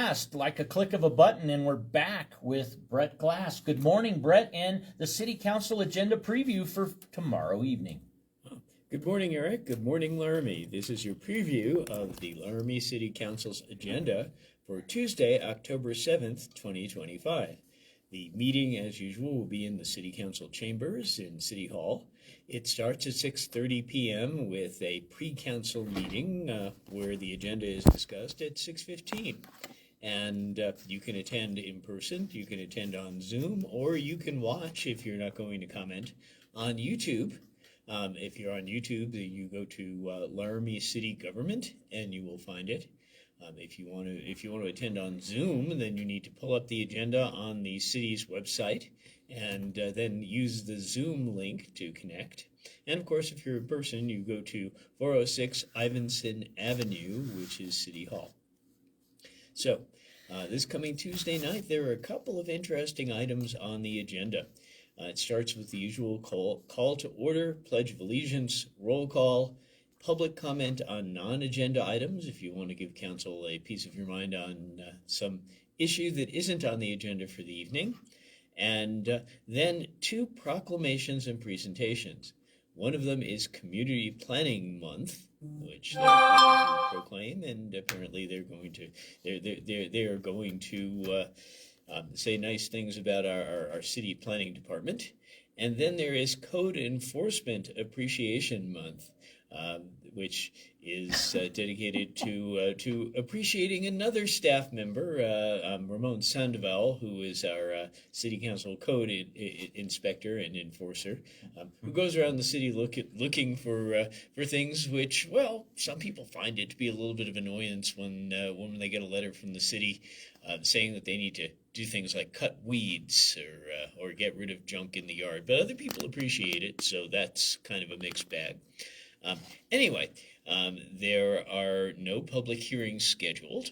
fast, like a click of a button, and we're back with Brett Glass. Good morning, Brett, and the City Council agenda preview for tomorrow evening. Good morning, Eric. Good morning, Laramie. This is your preview of the Laramie City Council's agenda for Tuesday, October 7th, 2025. The meeting, as usual, will be in the City Council chambers in City Hall. It starts at 6:30 p.m. with a pre-council meeting where the agenda is discussed at 6:15. And you can attend in person, you can attend on Zoom, or you can watch, if you're not going to comment, on YouTube. If you're on YouTube, you go to Laramie City Government, and you will find it. If you want to attend on Zoom, then you need to pull up the agenda on the city's website, and then use the Zoom link to connect. And of course, if you're in person, you go to 406 Ivinson Avenue, which is City Hall. So, this coming Tuesday night, there are a couple of interesting items on the agenda. It starts with the usual call to order, pledge of allegiance, roll call, public comment on non-agenda items, if you want to give council a piece of your mind on some issue that isn't on the agenda for the evening, and then two proclamations and presentations. One of them is Community Planning Month, which they're going to proclaim, and apparently they are going to say nice things about our city planning department. And then there is Code Enforcement Appreciation Month, which is dedicated to appreciating another staff member, Ramon Sandoval, who is our city council code inspector and enforcer, who goes around the city looking for things which, well, some people find it to be a little bit of annoyance when they get a letter from the city saying that they need to do things like cut weeds or get rid of junk in the yard, but other people appreciate it, so that's kind of a mixed bag. Anyway, there are no public hearings scheduled,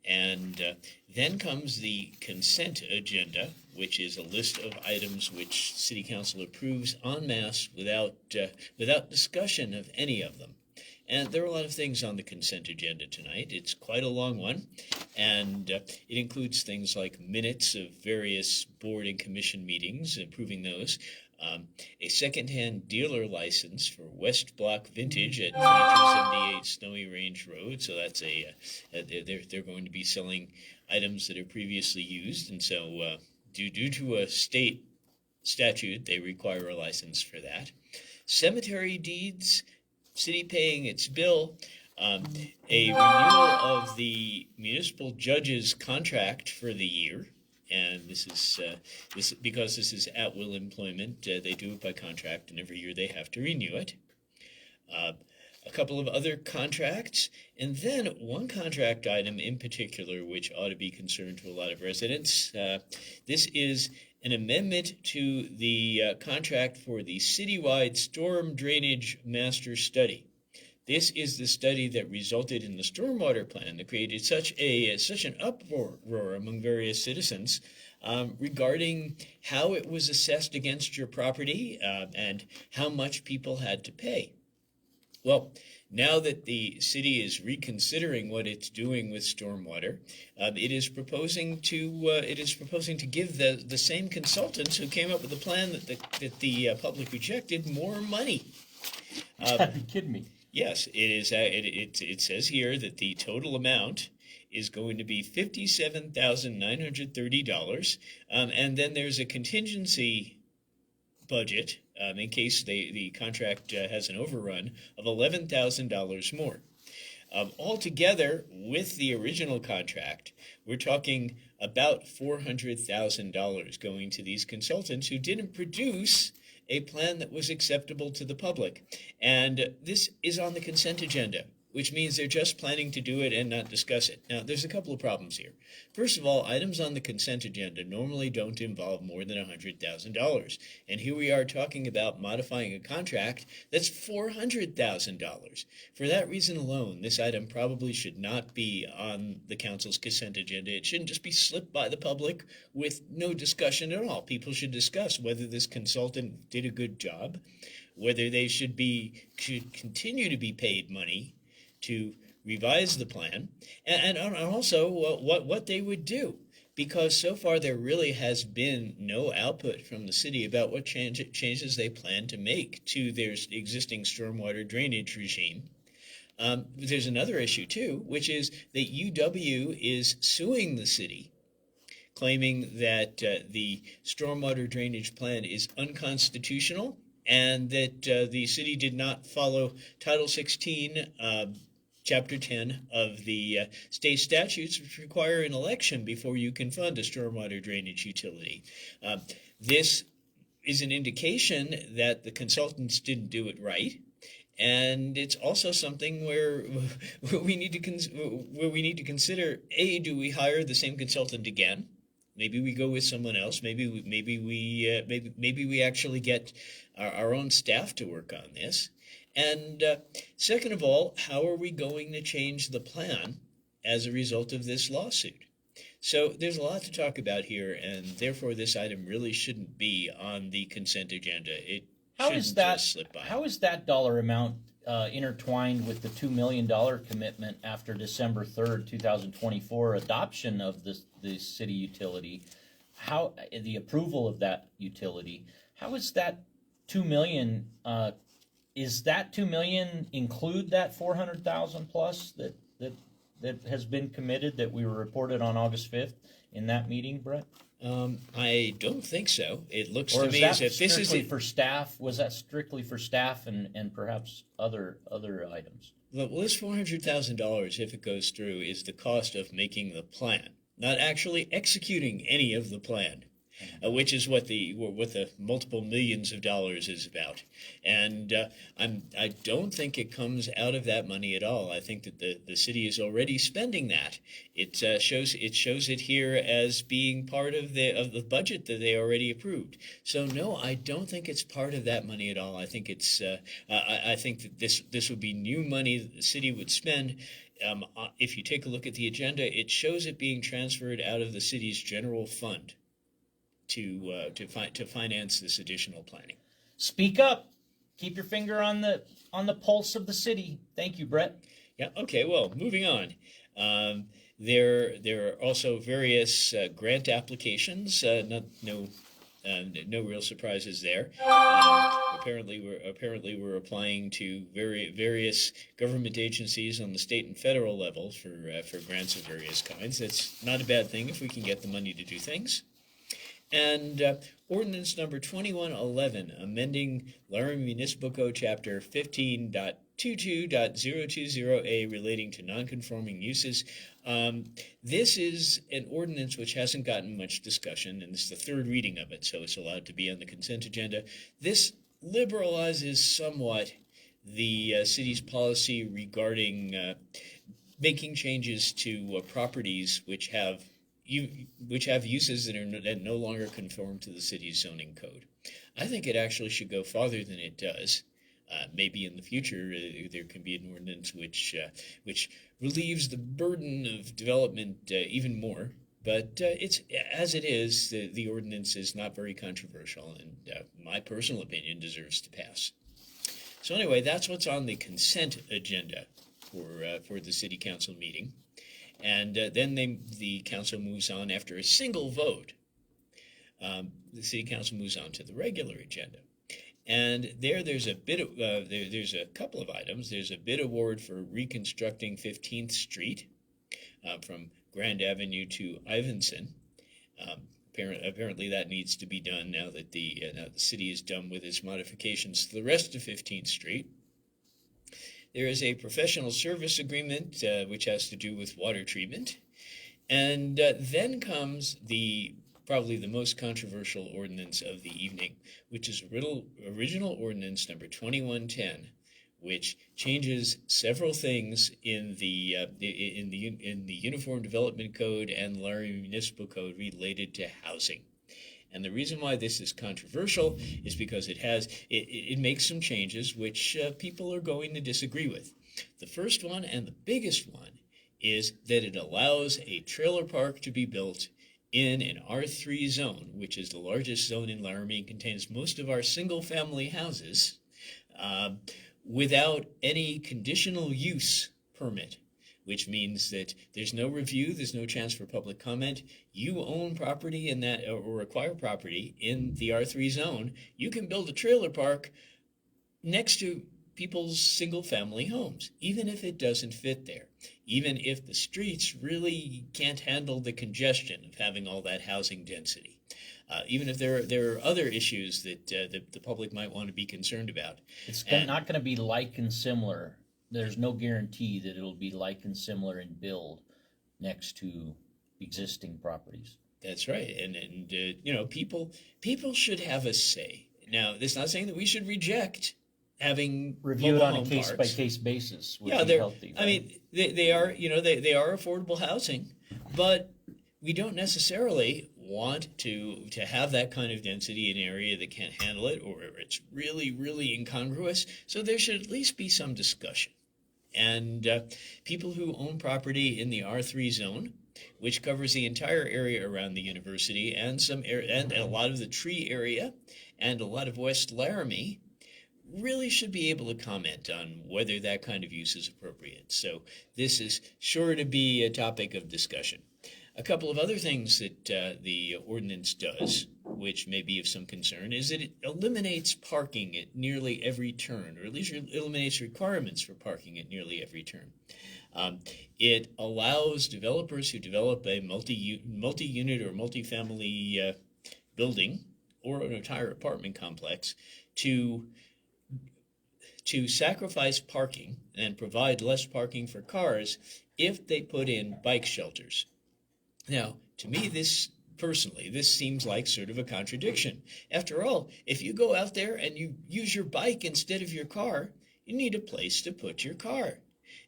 and then comes the consent agenda, which is a list of items which City Council approves en masse without discussion of any of them. And there are a lot of things on the consent agenda tonight. It's quite a long one, and it includes things like minutes of various board and commission meetings, approving those, a second-hand dealer license for West Block Vintage at 2278 Snowy Range Road. So that's they're going to be selling items that are previously used, and so due to a state statute, they require a license for that. Cemetery deeds, city paying its bill, a renewal of the municipal judge's contract for the year, and this because this is at-will employment, they do it by contract, and every year they have to renew it. A couple of other contracts, and then one contract item in particular which ought to be concerned to a lot of residents. This is an amendment to the contract for the citywide storm drainage master study. This is the study that resulted in the stormwater plan that created such an uproar among various citizens regarding how it was assessed against your property and how much people had to pay. Well, now that the city is reconsidering what it's doing with stormwater, it is proposing to give the same consultants who came up with the plan that the public rejected more money. You gotta be kidding me. Yes, it is. It says here that the total amount is going to be $57,930, and then there's a contingency budget in case the contract has an overrun of $11,000 more. Altogether, with the original contract, we're talking about $400,000 going to these consultants who didn't produce a plan that was acceptable to the public. And this is on the consent agenda, which means they're just planning to do it and not discuss it. Now, there's a couple of problems here. First of all, items on the consent agenda normally don't involve more than $100,000. And here we are talking about modifying a contract that's $400,000. For that reason alone, this item probably should not be on the council's consent agenda. It shouldn't just be slipped by the public with no discussion at all. People should discuss whether this consultant did a good job, whether they should continue to be paid money to revise the plan, and also what they would do. Because so far there really has been no output from the city about what changes they plan to make to their existing stormwater drainage regime. There's another issue too, which is that UW is suing the city, claiming that the stormwater drainage plan is unconstitutional and that the city did not follow Title 16, Chapter 10 of the state statutes, which require an election before you can fund a stormwater drainage utility. This is an indication that the consultants didn't do it right. And it's also something where we need to consider: A, do we hire the same consultant again? Maybe we go with someone else. Maybe we actually get our own staff to work on this. And second of all, how are we going to change the plan as a result of this lawsuit? So there's a lot to talk about here, and therefore this item really shouldn't be on the consent agenda. It shouldn't just slip by. How is that dollar amount intertwined with the $2 million commitment after December 3rd, 2024 adoption of the city utility? How the approval of that utility? How is that $2 million? Is that $2 million include that 400,000 plus that has been committed that we were reported on August 5th in that meeting, Brett? I don't think so. It looks or to me as if this is for staff. Was that strictly for staff and perhaps other items? Well, this $400,000, if it goes through, is the cost of making the plan, not actually executing any of the plan. Which is what the multiple millions of dollars is about, and I don't think it comes out of that money at all. I think that the city is already spending that. It shows it here as being part of the budget that they already approved. So no, I don't think it's part of that money at all. I think it's I think that this would be new money that the city would spend. If you take a look at the agenda, it shows it being transferred out of the city's general fund to finance this additional planning. Speak up. Keep your finger on the pulse of the city. Thank you, Brett. Yeah. Okay. Well, moving on. There are also various grant applications. No real surprises there. Apparently, we're applying to various government agencies on the state and federal levels for grants of various kinds. That's not a bad thing if we can get the money to do things. And ordinance number 2111, amending Laramie Municipal Code Chapter 15.22.020A relating to nonconforming uses. This is an ordinance which hasn't gotten much discussion, and this is the third reading of it, so it's allowed to be on the consent agenda. This liberalizes somewhat the city's policy regarding making changes to properties which have uses that no longer conform to the city's zoning code. I think it actually should go farther than it does. Maybe in the future there can be an ordinance which relieves the burden of development even more. But it's as it is, the ordinance is not very controversial, and my personal opinion deserves to pass. So anyway, that's what's on the consent agenda for the city council meeting. And then the council moves on after a single vote. The city council moves on to the regular agenda, and there's a couple of items. There's a bid award for reconstructing 15th Street from Grand Avenue to Ivinson. Apparently, that needs to be done now that the city is done with its modifications to the rest of 15th Street. There is a professional service agreement which has to do with water treatment. And then comes probably the most controversial ordinance of the evening, which is original ordinance number 2110, which changes several things in the Uniform Development Code and Laramie Municipal Code related to housing. And the reason why this is controversial is because it makes some changes which people are going to disagree with. The first one and the biggest one is that it allows a trailer park to be built in an R3 zone, which is the largest zone in Laramie and contains most of our single-family houses, without any conditional use permit. which means that there's no review, there's no chance for public comment. You own property in that, or acquire property in the R3 zone. You can build a trailer park next to people's single-family homes, even if it doesn't fit there, even if the streets really can't handle the congestion of having all that housing density, even if there are other issues that the public might want to be concerned about. It's not going to be like and similar. There's no guarantee that it'll be like and similar in build next to existing properties. That's right, and you know, people should have a say. Now, that's not saying that we should reject having Review it mobile on a home case by parks. case basis would Yeah, be they're. healthy. I mean, they are, you know, they are affordable housing, but we don't necessarily want to have that kind of density in an area that can't handle it, or it's really, really incongruous. So there should at least be some discussion. And people who own property in the R3 zone, which covers the entire area around the university and and a lot of the Tree area and a lot of West Laramie, really should be able to comment on whether that kind of use is appropriate. So this is sure to be a topic of discussion. A couple of other things that the ordinance does, which may be of some concern, is that it eliminates parking at nearly every turn, or at least eliminates requirements for parking at nearly every turn. It allows developers who develop a multi-unit or multifamily building or an entire apartment complex to sacrifice parking and provide less parking for cars if they put in bike shelters. Now, to me, this seems like sort of a contradiction. After all, if you go out there and you use your bike instead of your car, you need a place to put your car.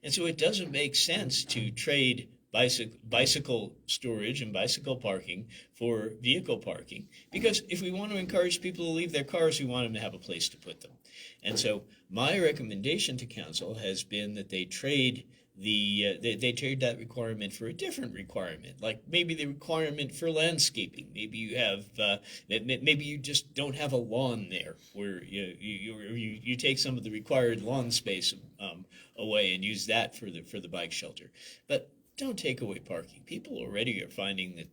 And so it doesn't make sense to trade bicycle storage and bicycle parking for vehicle parking, because if we want to encourage people to leave their cars, we want them to have a place to put them. And so my recommendation to council has been that they trade they trade that requirement for a different requirement, like maybe the requirement for landscaping. Maybe you have maybe you just don't have a lawn there, where you take some of the required lawn space away and use that for the bike shelter. But don't take away parking. People already are finding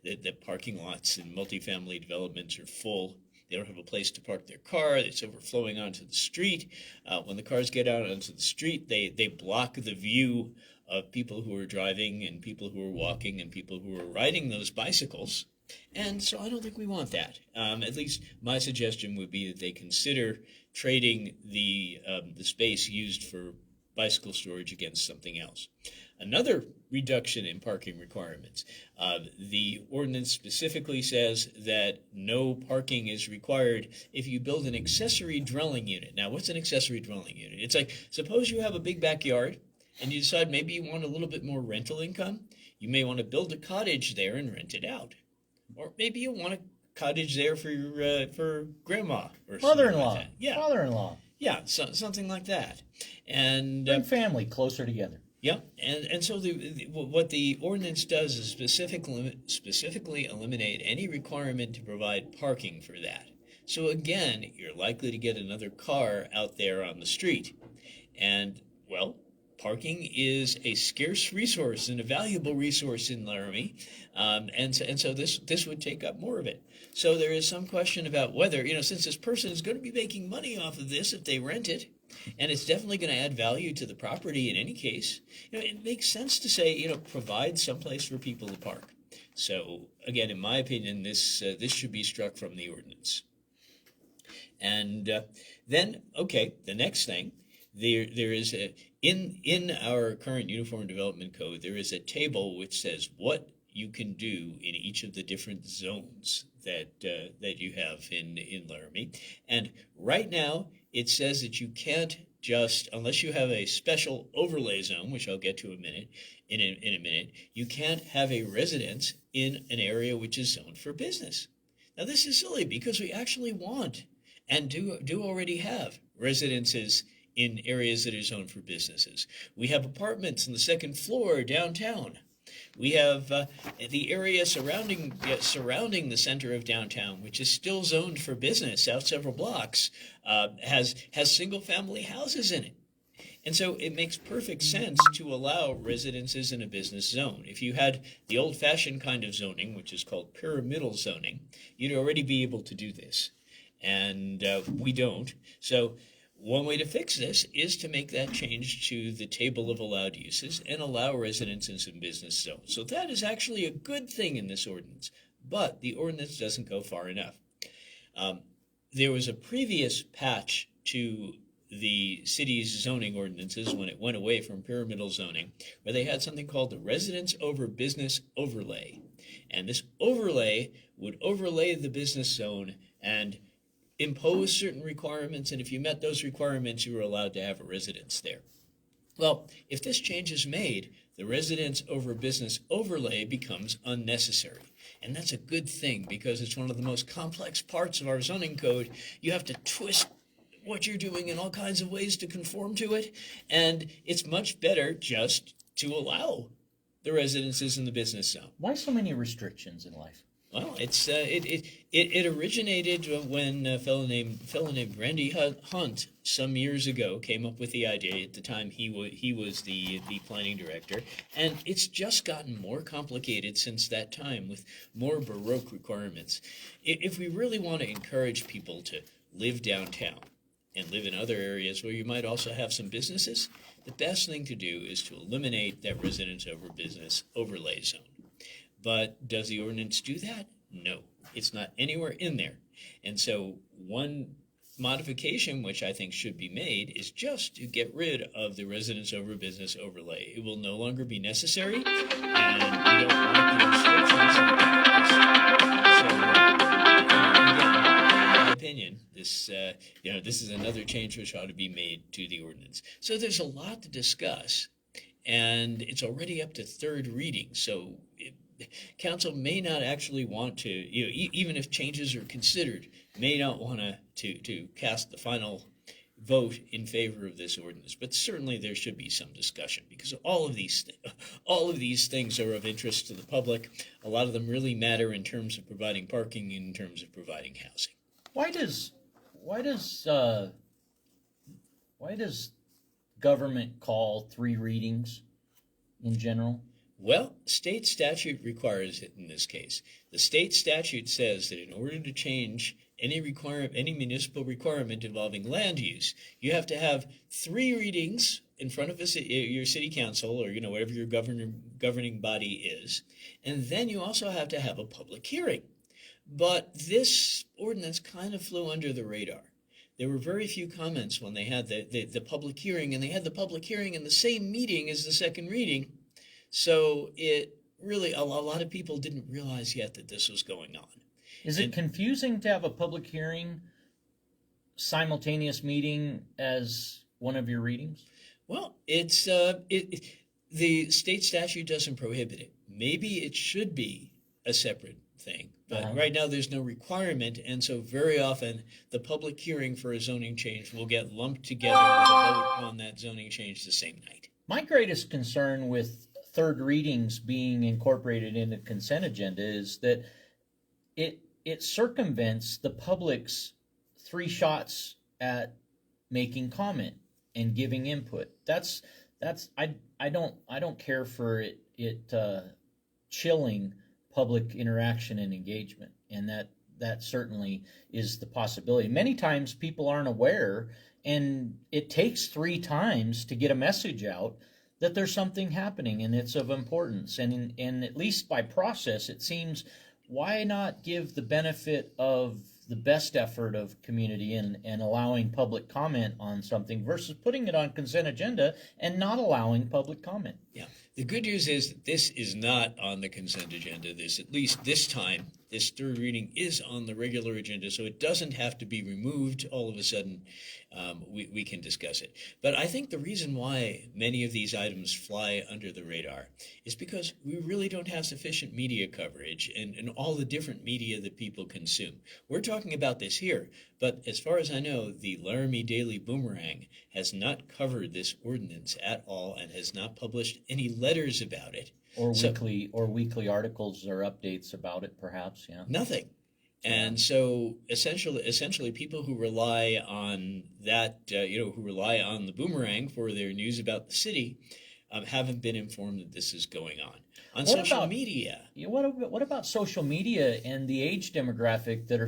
that parking lots in multifamily developments are full. They don't have a place to park their car. It's overflowing onto the street. When the cars get out onto the street, they block the view of people who are driving and people who are walking and people who are riding those bicycles. And so I don't think we want that. At least my suggestion would be that they consider trading the space used for bicycle storage against something else. Another reduction in parking requirements. The ordinance specifically says that no parking is required if you build an accessory dwelling unit. Now, what's an accessory dwelling unit? It's like, suppose you have a big backyard and you decide maybe you want a little bit more rental income. You may want to build a cottage there and rent it out. Or maybe you want a cottage there for grandma or Mother-in-law. Like that. Yeah. Father-in-law. Yeah, something like that. And Bring family closer together. yeah, and so what the ordinance does is specifically eliminate any requirement to provide parking for that. So again, you're likely to get another car out there on the street. And, well, parking is a scarce resource and a valuable resource in Laramie, and so this would take up more of it. So there is some question about whether, since this person is going to be making money off of this if they rent it, and it's definitely going to add value to the property in any case, it makes sense to say, provide some place for people to park. So again, in my opinion, this should be struck from the ordinance. And then, okay, the next thing, there is in our current Uniform Development Code, there is a table which says what you can do in each of the different zones that you have in Laramie. And right now, it says that you can't just, unless you have a special overlay zone, which I'll get to in a minute, you can't have a residence in an area which is zoned for business. Now, this is silly because we actually want and do already have residences in areas that are zoned for businesses. We have apartments on the second floor downtown. We have the area surrounding the center of downtown, which is still zoned for business out several blocks, has single-family houses in it. And so it makes perfect sense to allow residences in a business zone. If you had the old-fashioned kind of zoning, which is called pyramidal zoning, you'd already be able to do this. And we don't. So one way to fix this is to make that change to the table of allowed uses and allow residences in business zones. So that is actually a good thing in this ordinance, but the ordinance doesn't go far enough. There was a previous patch to the city's zoning ordinances when it went away from pyramidal zoning, where they had something called the residence over business overlay. And this overlay would overlay the business zone and impose certain requirements, and if you met those requirements, you were allowed to have a residence there. Well, if this change is made, the residence over business overlay becomes unnecessary. And that's a good thing because it's one of the most complex parts of our zoning code. You have to twist what you're doing in all kinds of ways to conform to it, and it's much better just to allow the residences in the business zone. Why so many restrictions in life? Well, it originated when a fellow named Randy Hunt some years ago came up with the idea. At the time, he was the planning director, and it's just gotten more complicated since that time with more Baroque requirements. If we really want to encourage people to live downtown and live in other areas where you might also have some businesses, the best thing to do is to eliminate that residence over business overlay zone. But does the ordinance do that? No, it's not anywhere in there. And so one modification which I think should be made is just to get rid of the residence over business overlay. It will no longer be necessary, and we don't want the restrictions. So, again, in my opinion, this is another change which ought to be made to the ordinance. So there's a lot to discuss, and it's already up to third reading. So council may not actually want to, even if changes are considered, may not want to cast the final vote in favor of this ordinance. But certainly there should be some discussion because all of these things are of interest to the public. A lot of them really matter in terms of providing parking, in terms of providing housing. Why does government call 3 readings in general? Well, state statute requires it in this case. The state statute says that in order to change any municipal requirement involving land use, you have to have 3 readings in front of your city council or whatever your governing body is, and then you also have to have a public hearing. But this ordinance kind of flew under the radar. There were very few comments when they had the public hearing, and they had the public hearing in the same meeting as the second reading. So it really, a lot of people didn't realize yet that this was going on. Is it confusing to have a public hearing, simultaneous meeting as one of your readings? Well, it's the state statute doesn't prohibit it. Maybe it should be a separate thing, but right now there's no requirement, and so very often the public hearing for a zoning change will get lumped together with a vote on that zoning change the same night. My greatest concern with third readings being incorporated in the consent agenda is that it circumvents the public's 3 shots at making comment and giving input. I don't care for it chilling public interaction and engagement, and that certainly is the possibility. Many times people aren't aware, and it takes 3 times to get a message out that there's something happening and it's of importance. And at least by process, it seems, why not give the benefit of the best effort of community and allowing public comment on something versus putting it on consent agenda and not allowing public comment? Yeah. The good news is that this is not on the consent agenda. At least this time, this third reading is on the regular agenda, so it doesn't have to be removed all of a sudden. We can discuss it. But I think the reason why many of these items fly under the radar is because we really don't have sufficient media coverage and all the different media that people consume. We're talking about this here, but as far as I know, the Laramie Daily Boomerang has not covered this ordinance at all and has not published any letters about it. Or weekly articles or updates about it, perhaps, yeah. Nothing. And so essentially people who rely on that, who rely on the Boomerang for their news about the city, haven't been informed that this is going on. On What social about media, what about social media and the age demographic that are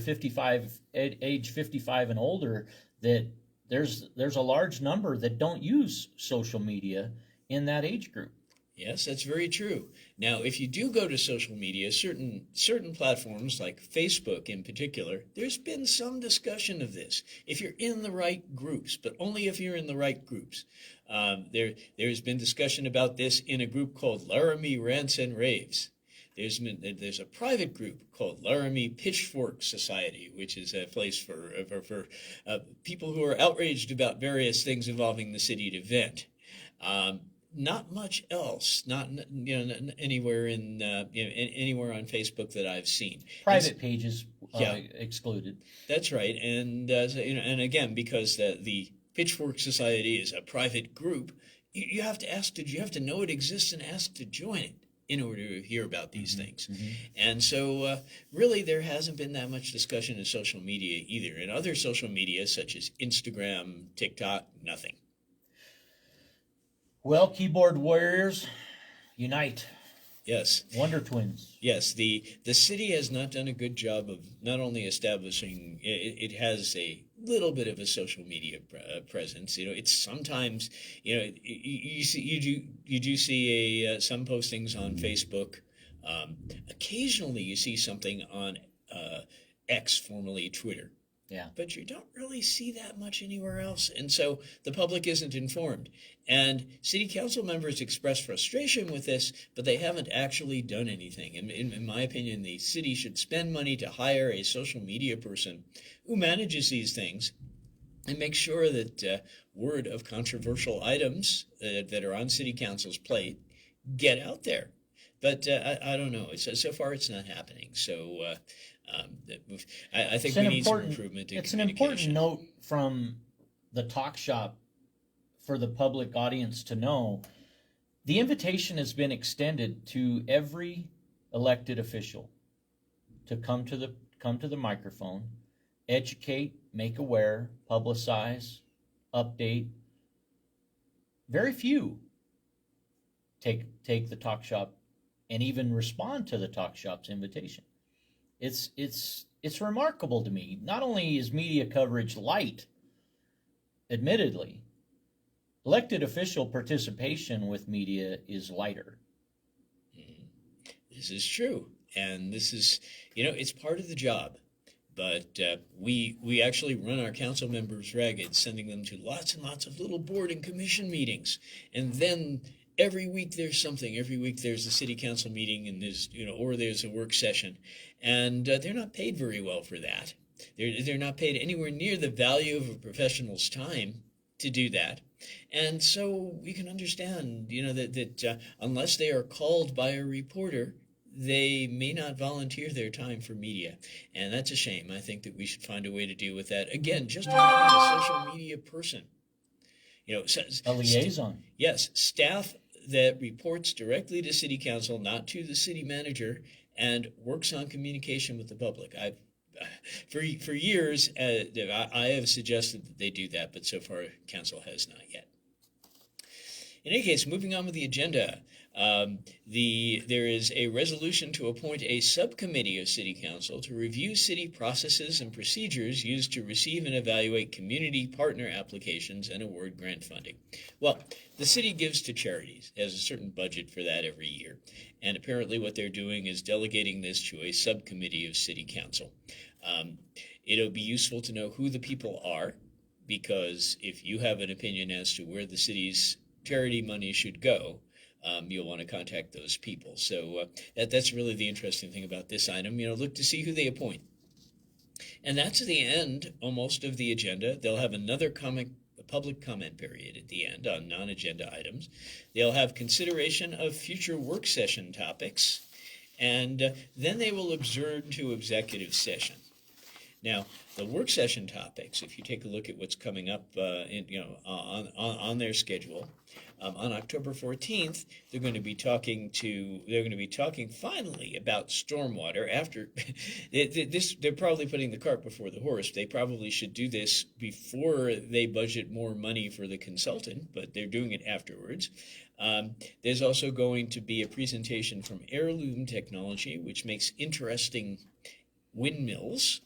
age 55 and older? That there's a large number that don't use social media in that age group. yes, that's very true. Now, if you do go to social media, certain platforms like Facebook in particular, there's been some discussion of this. If you're in the right groups, but only if you're in the right groups. There's been discussion about this in a group called Laramie Rants and Raves. There's a private group called Laramie Pitchfork Society, which is a place for people who are outraged about various things involving the city to vent. Not much else, not anywhere anywhere on Facebook that I've seen. Private pages Yeah. excluded. That's right, and and again, because the Pitchfork Society is a private group, you have to ask. You have to know it exists and ask to join it in order to hear about these things. And so, really, there hasn't been that much discussion in social media either. In other social media, such as Instagram, TikTok, nothing. Well, keyboard warriors, unite. Yes. Wonder Twins. Yes, the city has not done a good job of not only establishing it has a little bit of a social media presence. It's sometimes you do see some postings on Facebook. Occasionally, you see something on X, formerly Twitter. Yeah. But you don't really see that much anywhere else. And so the public isn't informed. And city council members express frustration with this, but they haven't actually done anything. In my opinion, the city should spend money to hire a social media person who manages these things and make sure that word of controversial items that are on city council's plate get out there. But I don't know. So far, it's not happening. So I think we need some improvement in communication. It's an important note from the talk shop for the public audience to know. The invitation has been extended to every elected official to come to the microphone, educate, make aware, publicize, update. Very few take the talk shop and even respond to the talk shop's invitation. It's remarkable to me. Not only is media coverage light, admittedly, elected official participation with media is lighter. This is true, and this is it's part of the job. But we actually run our council members ragged, sending them to lots and lots of little board and commission meetings, and then every week there's something. Every week there's a city council meeting, and there's a work session, and they're not paid very well for that. They're not paid anywhere near the value of a professional's time to do that, and so we can understand, that unless they are called by a reporter, they may not volunteer their time for media, and that's a shame. I think that we should find a way to deal with that. Again, just having a social media person, A liaison. Yes, staff that reports directly to city council, not to the city manager, and works on communication with the public. For years, I have suggested that they do that, but so far council has not yet. In any case, moving on with the agenda, there is a resolution to appoint a subcommittee of City Council to review city processes and procedures used to receive and evaluate community partner applications and award grant funding. Well, the city gives to charities, has a certain budget for that every year, and apparently what they're doing is delegating this to a subcommittee of City Council. It'll be useful to know who the people are, because if you have an opinion as to where the city's charity money should go, you'll want to contact those people. So that's really the interesting thing about this item. Look to see who they appoint. And that's the end almost of the agenda. They'll have another public comment period at the end on non-agenda items. They'll have consideration of future work session topics, and then they will adjourn to executive session. Now, the work session topics, if you take a look at what's coming up, on their schedule, on October 14th, they're going to be talking finally about stormwater. After this, they're probably putting the cart before the horse. They probably should do this before they budget more money for the consultant, but they're doing it afterwards. There's also going to be a presentation from Heirloom Technology, which makes interesting windmills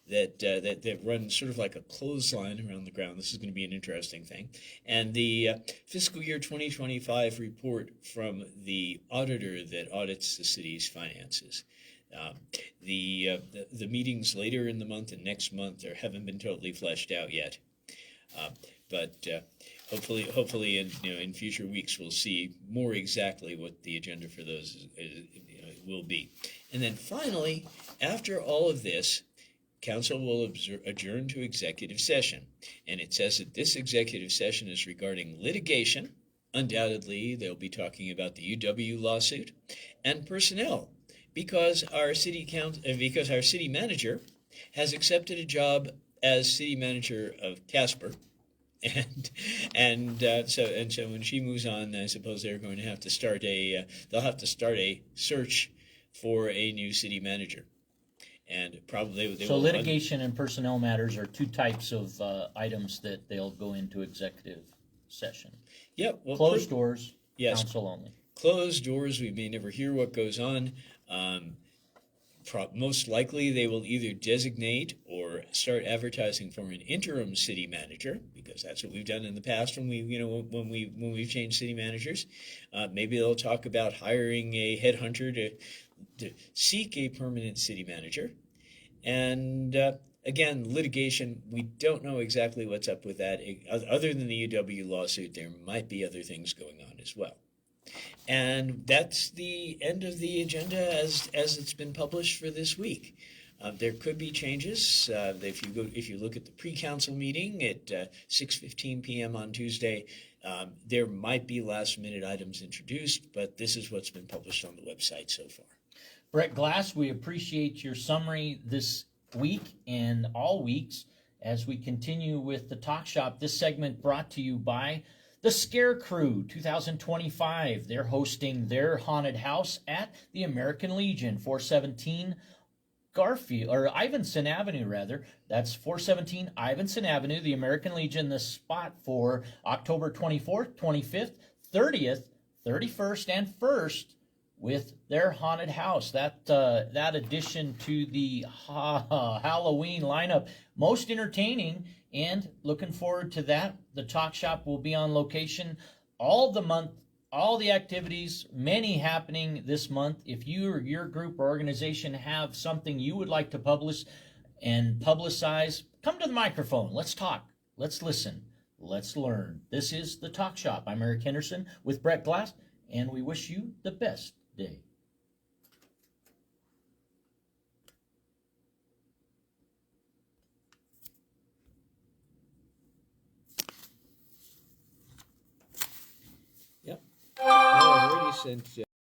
that run sort of like a clothesline around the ground. This is going to be an interesting thing. And the fiscal year 2025 report from the auditor that audits the city's finances. The meetings later in the month and next month haven't been totally fleshed out yet. But hopefully in future weeks we'll see more exactly what the agenda for those will be. And then finally, after all of this, Council will adjourn to executive session. And it says that this executive session is regarding litigation. Undoubtedly, they'll be talking about the UW lawsuit and personnel, because our city manager has accepted a job as city manager of Casper. So when she moves on, I suppose they're going to have to start they'll have to start a search for a new city manager. And probably they So will litigation and personnel matters are two types of items that they'll go into executive session. Yep. Well, Closed doors, yes. council only. Closed doors, we may never hear what goes on. Most likely they will either designate or start advertising for an interim city manager, because that's what we've done in the past when we've changed city managers. Maybe they'll talk about hiring a headhunter to seek a permanent city manager. And again, litigation, we don't know exactly what's up with that. Other than the UW lawsuit, there might be other things going on as well. And that's the end of the agenda as it's been published for this week. There could be changes. If you look at the pre-council meeting at 6:15 p.m. on Tuesday, there might be last-minute items introduced, but this is what's been published on the website so far. Brett Glass, we appreciate your summary this week and all weeks as we continue with the Talk Shop. This segment brought to you by the Scare Crew 2025. They're hosting their haunted house at the American Legion, 417 Ivinson Avenue, rather. That's 417 Ivinson Avenue, the American Legion, the spot for October 24th, 25th, 30th, 31st, and 1st with their haunted house. That addition to the Halloween lineup, most entertaining, and looking forward to that. The Talk Shop will be on location all the month, all the activities, many happening this month. If you or your group or organization have something you would like to publish and publicize, come to the microphone. Let's talk. Let's listen. Let's learn. This is the Talk Shop. I'm Eric Henderson with Brett Glass, and we wish you the best day. Yep. Well, I've already sent